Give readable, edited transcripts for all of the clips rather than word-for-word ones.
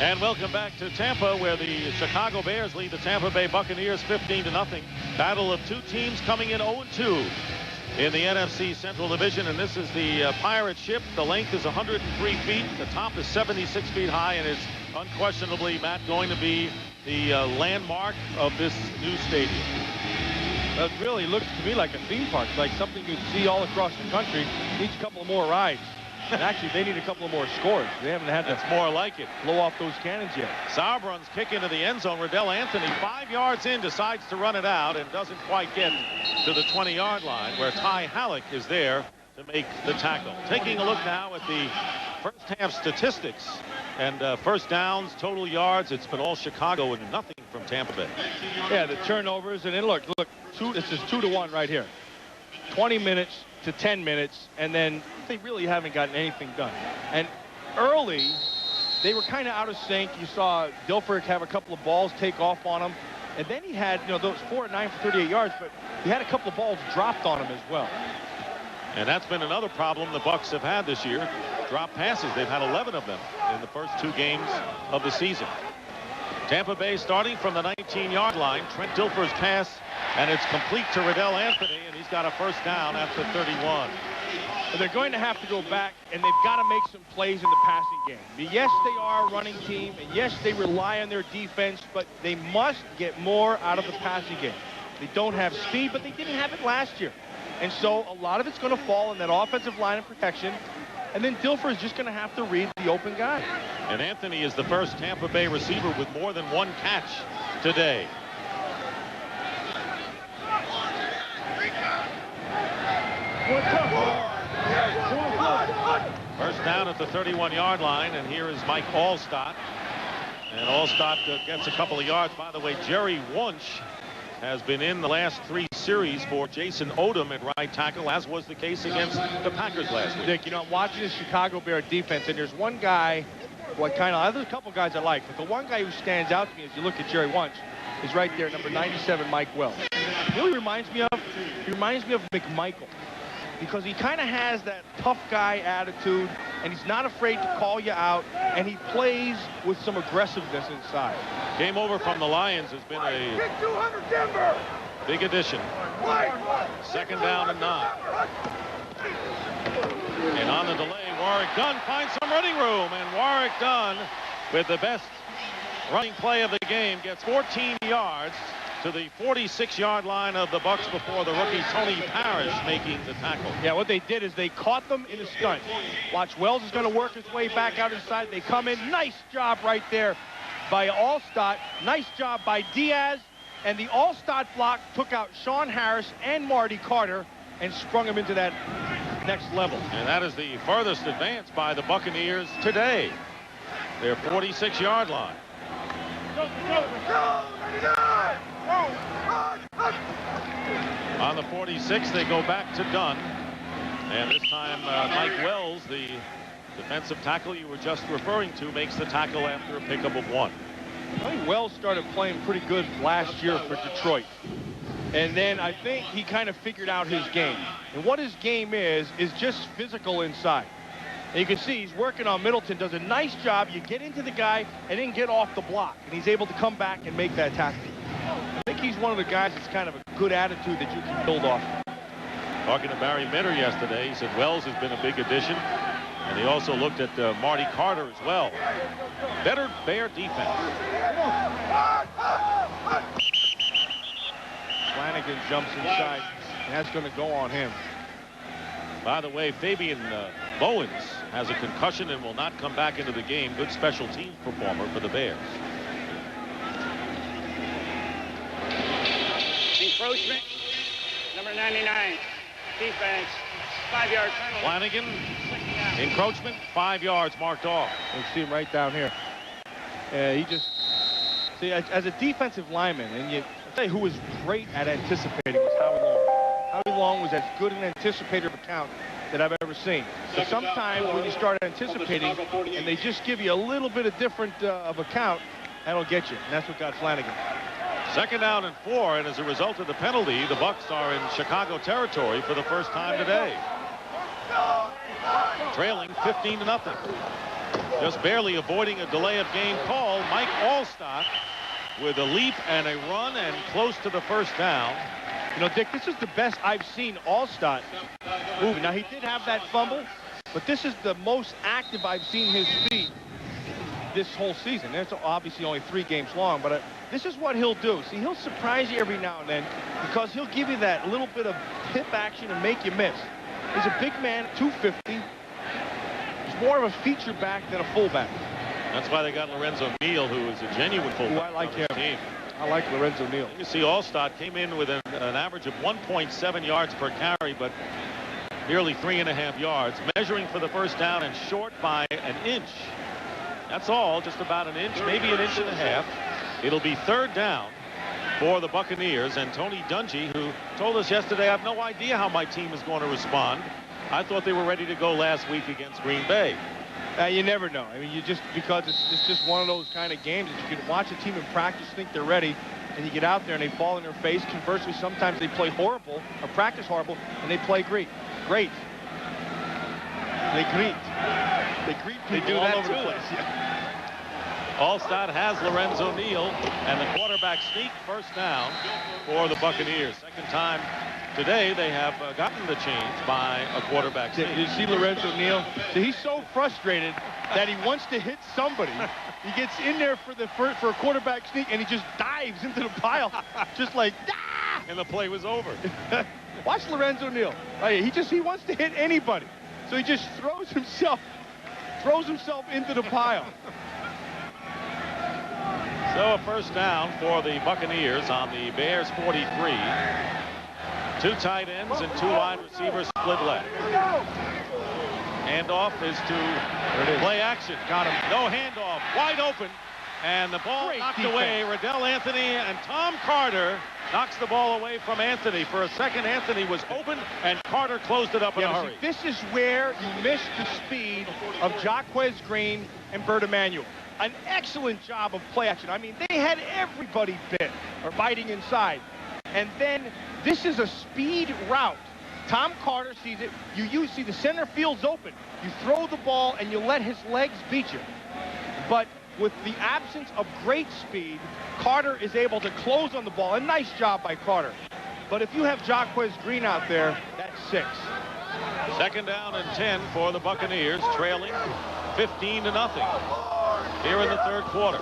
And welcome back to Tampa, where the Chicago Bears lead the Tampa Bay Buccaneers 15-0. Battle of two teams coming in 0-2 in the NFC Central Division. And this is the Pirate ship. The length is 103 feet. The top is 76 feet high. And it's unquestionably, Matt, going to be the landmark of this new stadium. It really looks to me like a theme park, like something you'd see all across the country. Needs a couple of more rides. And actually, they need a couple of more scores. They haven't had That's more like it. Blow off those cannons yet. Sauerbrun's kick into the end zone. Riddell Anthony, 5 yards in, decides to run it out and doesn't quite get to the 20-yard line, where Ty Halleck is there to make the tackle. Taking a look now at the first half statistics and first downs, total yards. It's been all Chicago and nothing from Tampa Bay. Yeah, the turnovers. And then look, this is 2-1 right here. 20 minutes to 10 minutes, and then they really haven't gotten anything done. And early, they were kind of out of sync. You saw Dilfer have a couple of balls take off on him, and then he had, those 4 and 9 for 38 yards, but he had a couple of balls dropped on him as well. And that's been another problem the Bucs have had this year. Drop passes. They've had 11 of them in the first 2 games of the season. Tampa Bay starting from the 19-yard line. Trent Dilfer's pass, and it's complete to Riddell Anthony, and he's got a first down after 31. But they're going to have to go back, and they've got to make some plays in the passing game. Yes, they are a running team, and yes, they rely on their defense, but they must get more out of the passing game. They don't have speed, but they didn't have it last year. And so a lot of it's going to fall in that offensive line of protection. And then Dilfer is just going to have to read the open guy. And Anthony is the first Tampa Bay receiver with more than 1 catch today. First down at the 31-yard line, and here is Mike Allstott. And Allstott gets a couple of yards. By the way, Jerry Wunsch has been in the last 3 series for Jason Odom at right tackle, as was the case against the Packers last week. Dick, I'm watching the Chicago Bear defense, and there's one guy, there's a couple guys I like, but the one guy who stands out to me as you look at Jerry Wunsch is right there, number 97, Mike Wells. You know what he reminds me of? He reminds me of McMichael, because he kind of has that tough guy attitude, and he's not afraid to call you out, and he plays with some aggressiveness inside. Came over from the Lions, has been a big addition. Second down and 9. And on the delay, Warwick Dunn finds some running room, and Warwick Dunn, with the best running play of the game, gets 14 yards to the 46-yard line of the Bucs before the rookie Tony Parrish making the tackle. Yeah, what they did is they caught them in a stunt. Watch, Wells is going to work his way back out inside. They come in. Nice job right there by Allstott. Nice job by Diaz. And the Allstott block took out Sean Harris and Marty Carter and sprung him into that next level. And that is the furthest advance by the Buccaneers today. Their 46-yard line. On the 46, they go back to Dunn. And this time, Mike Wells, the defensive tackle you were just referring to, makes the tackle after a pickup of 1. I think Wells started playing pretty good last year for Detroit. And then I think he kind of figured out his game. And what his game is just physical inside. And you can see he's working on Middleton, does a nice job. You get into the guy and then get off the block. And he's able to come back and make that tackle. I think he's one of the guys that's kind of a good attitude that you can build off. Talking to Barry Mitter yesterday, he said Wells has been a big addition. And he also looked at Marty Carter as well. Better Bear defense. Flanagan jumps inside, and that's going to go on him. By the way, Fabian Bowens has a concussion and will not come back into the game. Good special teams performer for the Bears. Encroachment, number 99, defense, 5-yard penalty. Flanagan, encroachment, 5 yards marked off. You see him right down here. He just, see, as a defensive lineman, and I'll tell you who was great at anticipating was Howie Long. Howie Long was as good an anticipator of a count that I've ever seen. So sometimes when you start anticipating and they just give you a little bit of different of a count, that'll get you. And that's what got Flanagan. Second down and 4, and as a result of the penalty, the Bucs are in Chicago territory for the first time today. Trailing 15-0. Just barely avoiding a delay of game call. Mike Allstott with a leap and a run and close to the first down. You know, Dick, this is the best I've seen Allstott moving. Now, he did have that fumble, but this is the most active I've seen his feet this whole season. It's obviously only 3 games long, but this is what he'll do. See, he'll surprise you every now and then because he'll give you that little bit of hip action and make you miss. He's a big man, 250. He's more of a feature back than a fullback. That's why they got Lorenzo Neal, who is a genuine fullback. I like him. Team. I like Lorenzo Neal. You see Allstott came in with an average of 1.7 yards per carry, but nearly 3.5 yards, measuring for the first down and short by an inch. That's all, just about an inch, maybe an inch and a half. It'll be third down for the Buccaneers, and Tony Dungy, who told us yesterday, I have no idea how my team is going to respond. I thought they were ready to go last week against Green Bay. You never know. I mean, because it's just one of those kind of games that you can watch a team in practice, think they're ready, and you get out there and they fall in their face. Conversely, sometimes they play horrible or practice horrible, and they play great. Great. They greet. They greet people They do all that over too. the place. Yeah. Allstott has Lorenzo Neal, and the quarterback sneak, first down for the Buccaneers. Second time today they have gotten the change by a quarterback sneak. Did you see Lorenzo Neal? So he's so frustrated that he wants to hit somebody. He gets in there for a quarterback sneak, and he just dives into the pile, just like, ah! And the play was over. Watch Lorenzo Neal. He wants to hit anybody, so he just throws himself into the pile. So a first down for the Buccaneers on the Bears 43. 2 tight ends and 2 wide receivers split left. Handoff is to play action. Got him. No handoff. Wide open. And the ball Great knocked defense. away. Riddell Anthony and Tom Carter knocks the ball away from Anthony. For a second, Anthony was open, and Carter closed it up in a hurry. See, this is where you miss the speed of Jaquez Green and Bert Emanuel. An excellent job of play action. I mean, they had everybody bit or biting inside. And then this is a speed route. Tom Carter sees it. You see the center field's open. You throw the ball and you let his legs beat you. But with the absence of great speed, Carter is able to close on the ball. A nice job by Carter. But if you have Jaquez Green out there, that's 6. Second down and 10 for the Buccaneers, trailing 15-0 here in the third quarter.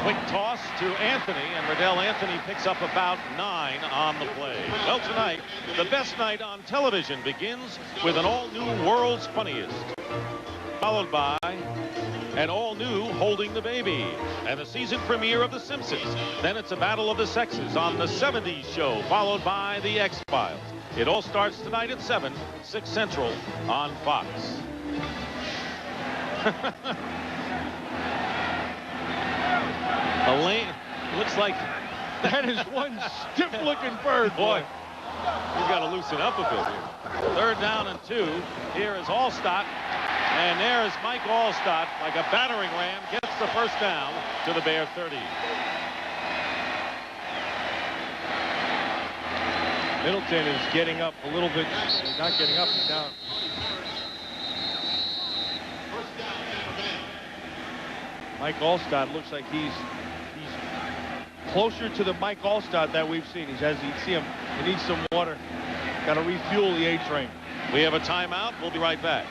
Quick toss to Anthony, and Riddell Anthony picks up about 9 on the play. Well, tonight, the best night on television begins with an all-new World's Funniest, followed by an all-new Holding the Baby, and the season premiere of The Simpsons. Then it's a battle of the sexes on the 70s show, followed by The X-Files. It all starts tonight at 7, 6 Central on Fox. Elaine, looks like That is one stiff-looking bird, boy. He's got to loosen up a bit here. Third down and 2. Here is Allstott. And there is Mike Allstott, like a battering ram, gets the first down to the Bear 30. Middleton is getting up a little bit. Not getting up, he's down. Mike Allstott looks like he's closer to the Mike Allstott that we've seen. As you see him, he needs some water. Got to refuel the A train. We have a timeout. We'll be right back.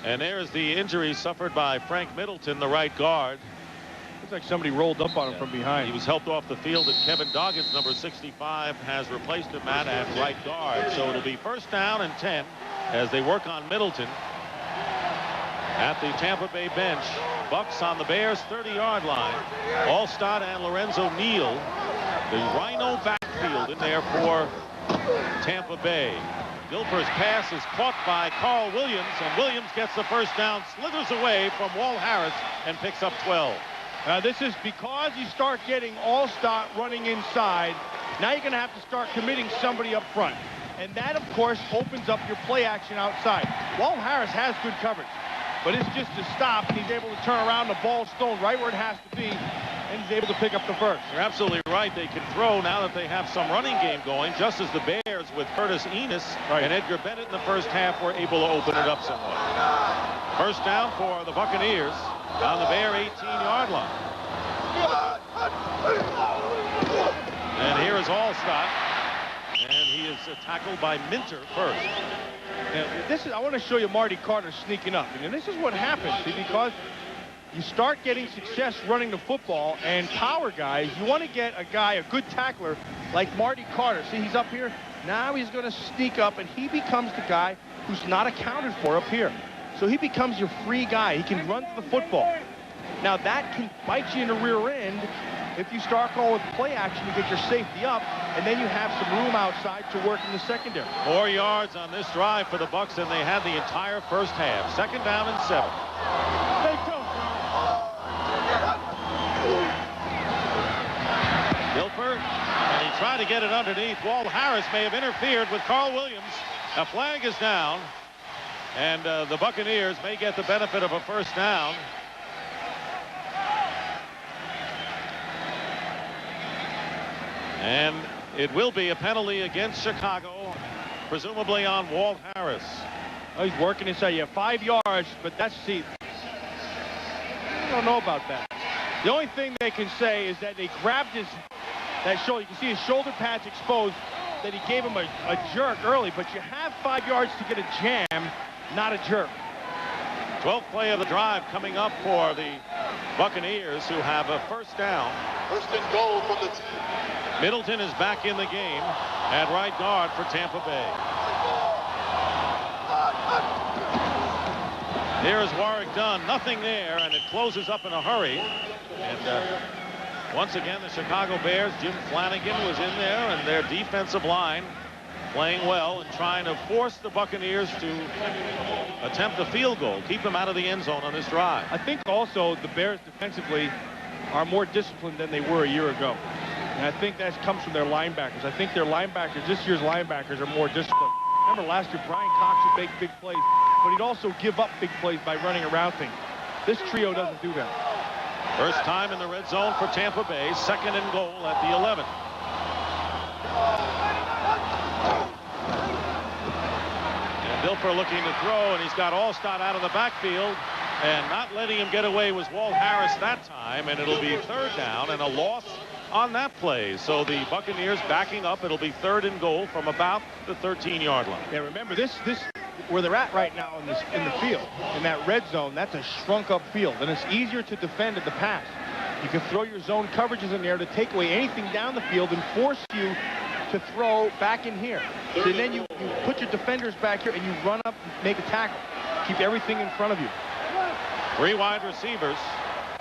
And there's the injury suffered by Frank Middleton, the right guard. Looks like somebody rolled up on him from behind. He was helped off the field, and Kevin Doggins, number 65, has replaced him at right guard. So it'll be first down and 10 as they work on Middleton at the Tampa Bay bench. Bucks on the Bears' 30-yard line. Allstott and Lorenzo Neal, the Rhino backfield in there for Tampa Bay. Dilfer's pass is caught by Carl Williams, and Williams gets the first down, slithers away from Walt Harris, and picks up 12. This is because you start getting Allstott running inside. Now you're going to have to start committing somebody up front. And that, of course, opens up your play action outside. Walt Harris has good coverage, but it's just a stop. He's able to turn around. The ball's thrown right where it has to be. and he's able to pick up the first. You're absolutely right. They can throw now that they have some running game going, just as the Bears with Curtis Enos and Edgar Bennett in the first half were able to open it up somewhat. First down for the Buccaneers on the Bear 18-yard line. And here is Allstott, and he is tackled by Minter first. Now, I want to show you Marty Carter sneaking up. And this is what happens, see, because you start getting success running the football and power guys. You want to get a guy, a good tackler like Marty Carter. See, he's up here. Now he's going to sneak up, and he becomes the guy who's not accounted for up here. So he becomes your free guy. He can run to the football. Now that can bite you in the rear end if you start going with play action to get your safety up, and then you have some room outside to work in the secondary. 4 yards on this drive for the Bucs, and they had the entire first half. Second down and 7. Dilfer, and he tried to get it underneath. Walt Harris may have interfered with Carl Williams. A flag is down, and the Buccaneers may get the benefit of a first down. And it will be a penalty against Chicago, presumably on Walt Harris. Oh, he's working inside. Yeah, 5 yards, but that's, see, I don't know about that. The only thing they can say is that they grabbed that shoulder. You can see his shoulder pads exposed, that he gave him a jerk early, but you have 5 yards to get a jam, not a jerk. 12th play of the drive coming up for the Buccaneers, who have a first down. First and goal from the team. Middleton is back in the game at right guard for Tampa Bay. Here is Warwick Dunn. Nothing there, and it closes up in a hurry. And once again, the Chicago Bears, Jim Flanagan was in there, and their defensive line playing well and trying to force the Buccaneers to attempt a field goal, keep them out of the end zone on this drive. I think also the Bears defensively are more disciplined than they were a year ago. And I think that comes from their linebackers. I think their linebackers, this year's linebackers, are more disciplined. Remember last year, Brian Cox would make big plays, but he'd also give up big plays by running around things. This trio doesn't do that. First time in the red zone for Tampa Bay, second and goal at the 11. And Dilfer looking to throw, and he's got Allstott out of the backfield, and not letting him get away was Walt Harris that time, and it'll be third down and a loss on that play. So the Buccaneers backing up. It'll be third and goal from about the 13-yard line. Yeah, remember this where they're at right now in the field, in that red zone, that's a shrunk up field, and it's easier to defend at the pass. You can throw your zone coverages in there to take away anything down the field and force you to throw back in here. So then you put your defenders back here and you run up and make a tackle. Keep everything in front of you. 3 wide receivers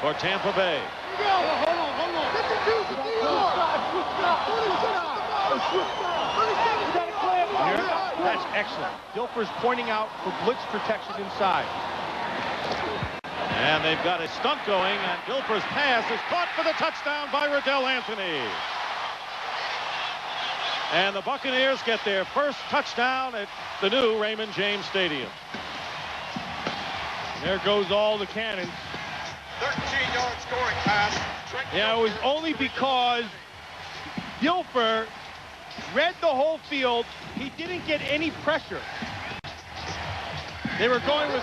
for Tampa Bay. That's excellent. Dilfer's pointing out for blitz protection inside. And they've got a stunt going, and Dilfer's pass is caught for the touchdown by Riddell Anthony. And the Buccaneers get their first touchdown at the new Raymond James Stadium. There goes all the cannons. 13-yard scoring pass. Yeah, it was only because Dilfer read the whole field. He didn't get any pressure. They were going with,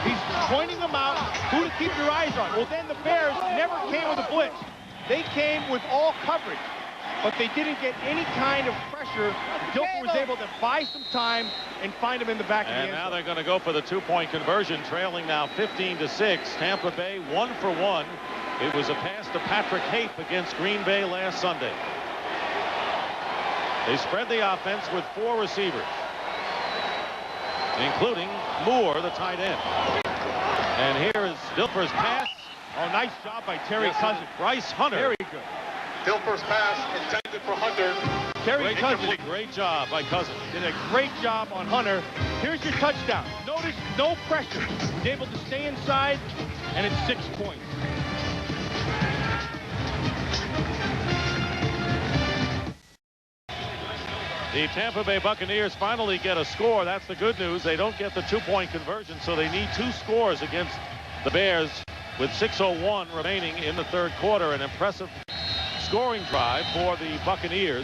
he's pointing them out who to keep your eyes on. Well, then the Bears never came with a blitz. They came with all coverage, but they didn't get any kind of pressure. Dilfer was able to buy some time and find him in the back of the end zone. And now they're going to go for the 2-point conversion, trailing now 15-6. Tampa Bay 1 for 1. It was a pass to Patrick Hape against Green Bay last Sunday. They spread the offense with 4 receivers, including Moore, the tight end. And here is Dilfer's pass. Oh, nice job by Terry Cousins. Bryce Hunter. Very good. Dilfer's pass intended for Hunter. Terry Cousins. Great job by Cousins. Did a great job on Hunter. Here's your touchdown. Notice no pressure. He's able to stay inside, and it's 6 points. The Tampa Bay Buccaneers finally get a score. That's the good news. They don't get the 2-point conversion, so they need 2 scores against the Bears with 6:01 remaining in the third quarter. An impressive scoring drive for the Buccaneers.